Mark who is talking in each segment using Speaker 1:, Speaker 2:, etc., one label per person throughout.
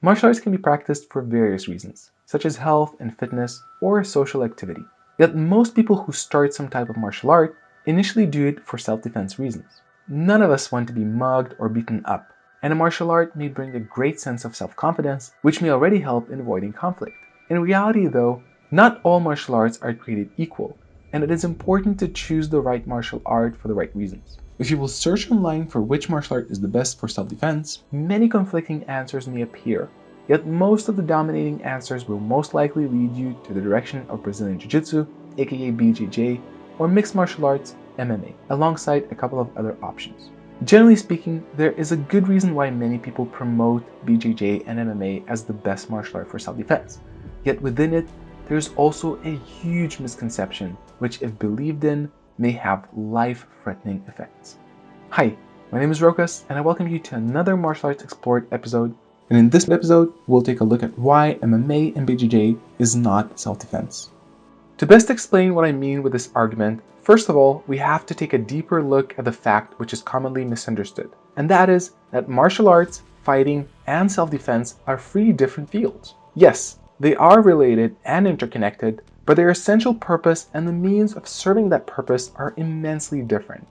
Speaker 1: Martial arts can be practiced for various reasons, such as health and fitness or social activity. Yet most people who start some type of martial art initially do it for self-defense reasons. None of us want to be mugged or beaten up, and a martial art may bring a great sense of self-confidence, which may already help in avoiding conflict. In reality though, not all martial arts are created equal, and it is important to choose the right martial art for the right reasons. If you will search online for which martial art is the best for self-defense, many conflicting answers may appear, yet most of the dominating answers will most likely lead you to the direction of Brazilian Jiu-Jitsu, aka BJJ, or mixed martial arts, MMA, alongside a couple of other options. Generally speaking, there is a good reason why many people promote BJJ and MMA as the best martial art for self-defense. Yet within it, there's also a huge misconception, which if believed in, may have life-threatening effects. Hi, my name is Rokas, and I welcome you to another Martial Arts Explored episode. And in this episode, we'll take a look at why MMA and BJJ is not self-defense. To best explain what I mean with this argument, first of all, we have to take a deeper look at the fact which is commonly misunderstood, and that is that martial arts, fighting, and self-defense are three different fields. Yes, they are related and interconnected, but their essential purpose and the means of serving that purpose are immensely different.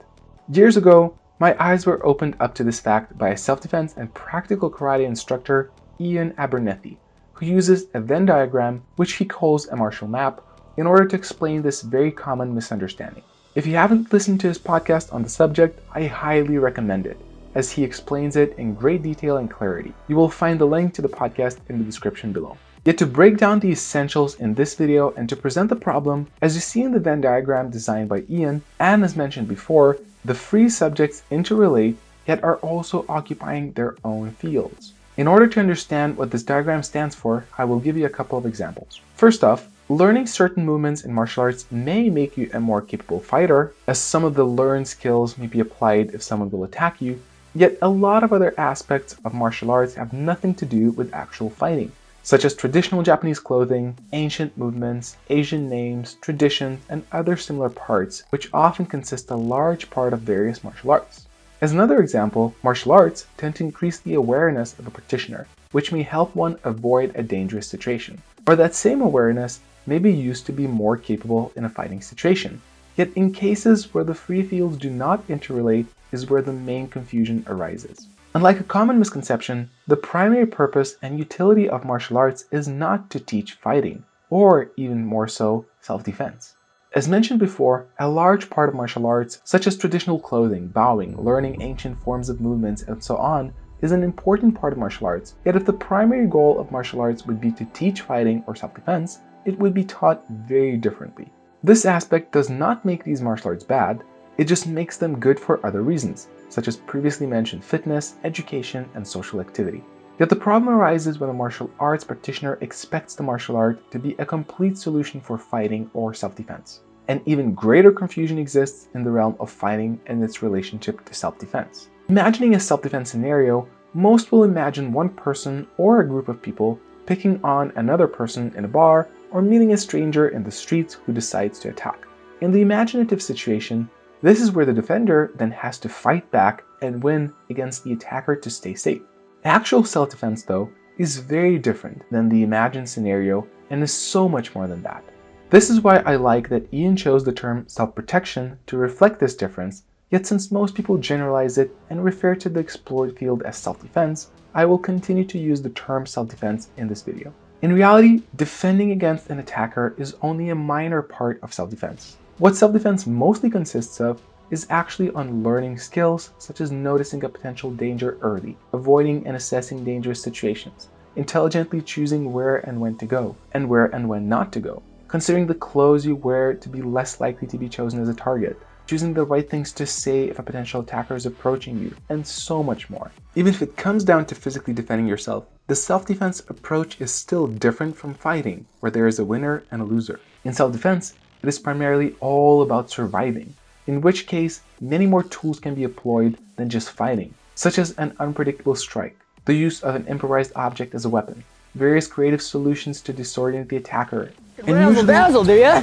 Speaker 1: Years ago, my eyes were opened up to this fact by a self-defense and practical karate instructor, Ian Abernethy, who uses a Venn diagram, which he calls a martial map, in order to explain this very common misunderstanding. If you haven't listened to his podcast on the subject, I highly recommend it, as he explains it in great detail and clarity. You will find the link to the podcast in the description below. Yet to break down the essentials in this video and to present the problem, as you see in the Venn diagram designed by Ian, and as mentioned before, the three subjects interrelate, yet are also occupying their own fields. In order to understand what this diagram stands for, I will give you a couple of examples. First off, learning certain movements in martial arts may make you a more capable fighter, as some of the learned skills may be applied if someone will attack you, yet a lot of other aspects of martial arts have nothing to do with actual fighting, such as traditional Japanese clothing, ancient movements, Asian names, traditions, and other similar parts, which often consist a large part of various martial arts. As another example, martial arts tend to increase the awareness of a practitioner, which may help one avoid a dangerous situation. Or that same awareness may be used to be more capable in a fighting situation. Yet in cases where the three fields do not interrelate is where the main confusion arises. Unlike a common misconception, the primary purpose and utility of martial arts is not to teach fighting, or even more so, self-defense. As mentioned before, a large part of martial arts, such as traditional clothing, bowing, learning ancient forms of movements, and so on, is an important part of martial arts. Yet if the primary goal of martial arts would be to teach fighting or self-defense, it would be taught very differently. This aspect does not make these martial arts bad, it just makes them good for other reasons, such as previously mentioned fitness, education, and social activity. Yet the problem arises when a martial arts practitioner expects the martial art to be a complete solution for fighting or self-defense. And even greater confusion exists in the realm of fighting and its relationship to self-defense. Imagining a self-defense scenario, most will imagine one person or a group of people picking on another person in a bar or meeting a stranger in the streets who decides to attack. In the imaginative situation, this is where the defender then has to fight back and win against the attacker to stay safe. Actual self-defense, though, is very different than the imagined scenario and is so much more than that. This is why I like that Ian chose the term self-protection to reflect this difference, yet since most people generalize it and refer to the explored field as self-defense, I will continue to use the term self-defense in this video. In reality, defending against an attacker is only a minor part of self-defense. What self-defense mostly consists of is actually on learning skills such as noticing a potential danger early, avoiding and assessing dangerous situations, intelligently choosing where and when to go, and where and when not to go, considering the clothes you wear to be less likely to be chosen as a target, choosing the right things to say if a potential attacker is approaching you, and so much more. Even if it comes down to physically defending yourself, the self-defense approach is still different from fighting, where there is a winner and a loser. In self-defense, it is primarily all about surviving, in which case many more tools can be employed than just fighting, such as an unpredictable strike, the use of an improvised object as a weapon, various creative solutions to disorient the attacker, and
Speaker 2: razzle dazzle, do ya?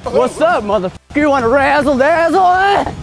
Speaker 2: What's up, motherfucker? You wanna razzle dazzle?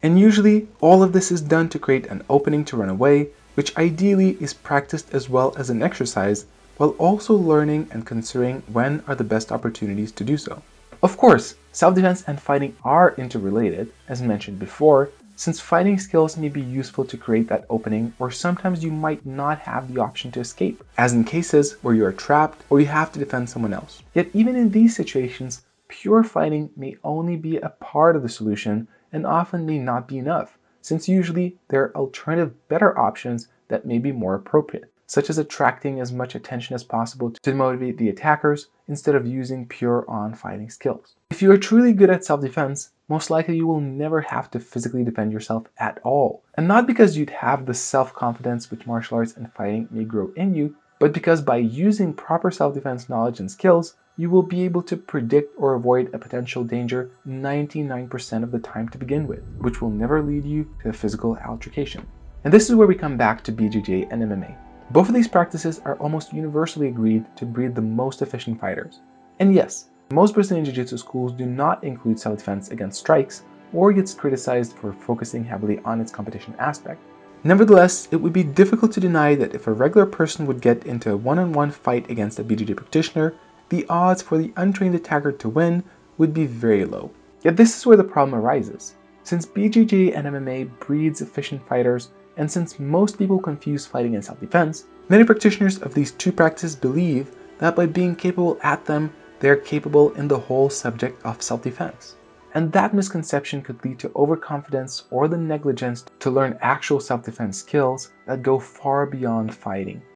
Speaker 1: And usually, all of this is done to create an opening to run away, which ideally is practiced as well as an exercise, while also learning and considering when are the best opportunities to do so. Of course, self-defense and fighting are interrelated, as mentioned before, since fighting skills may be useful to create that opening, or sometimes you might not have the option to escape, as in cases where you are trapped or you have to defend someone else. Yet even in these situations, pure fighting may only be a part of the solution and often may not be enough, since usually there are alternative better options that may be more appropriate, such as attracting as much attention as possible to motivate the attackers instead of using pure on-fighting skills. If you are truly good at self-defense, most likely you will never have to physically defend yourself at all. And not because you'd have the self-confidence which martial arts and fighting may grow in you, but because by using proper self-defense knowledge and skills, you will be able to predict or avoid a potential danger 99% of the time to begin with, which will never lead you to a physical altercation. And this is where we come back to BJJ and MMA. Both of these practices are almost universally agreed to breed the most efficient fighters. And yes, most Brazilian Jiu-Jitsu schools do not include self-defense against strikes, or gets criticized for focusing heavily on its competition aspect. Nevertheless, it would be difficult to deny that if a regular person would get into a one-on-one fight against a BJJ practitioner, the odds for the untrained attacker to win would be very low. Yet this is where the problem arises. Since BJJ and MMA breeds efficient fighters, and since most people confuse fighting and self-defense, many practitioners of these two practices believe that by being capable at them, they are capable in the whole subject of self-defense. And that misconception could lead to overconfidence or the negligence to learn actual self-defense skills that go far beyond fighting.